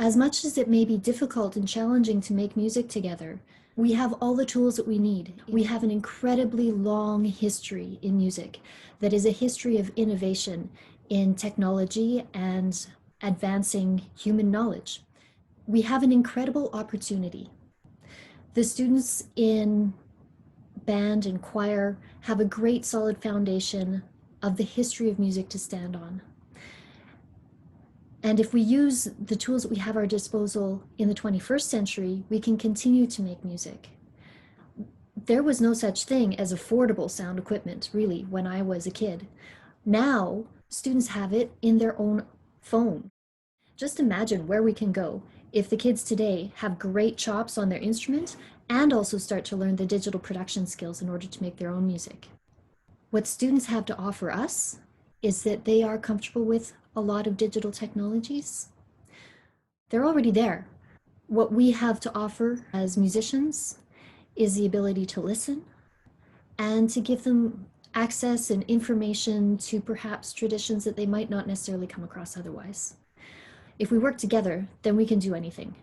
As much as it may be difficult and challenging to make music together, we have all the tools that we need. We have an incredibly long history in music that is a history of innovation in technology and advancing human knowledge. We have an incredible opportunity. The students in band and choir have a great solid foundation of the history of music to stand on. And if we use the tools that we have at our disposal in the 21st century, we can continue to make music. There was no such thing as affordable sound equipment, really, when I was a kid. Now, students have it in their own phone. Just imagine where we can go if the kids today have great chops on their instrument and also start to learn the digital production skills in order to make their own music. What students have to offer us is that they are comfortable with a lot of digital technologies. They're already there. What we have to offer as musicians is the ability to listen and to give them access and information to perhaps traditions that they might not necessarily come across otherwise. If we work together, then we can do anything.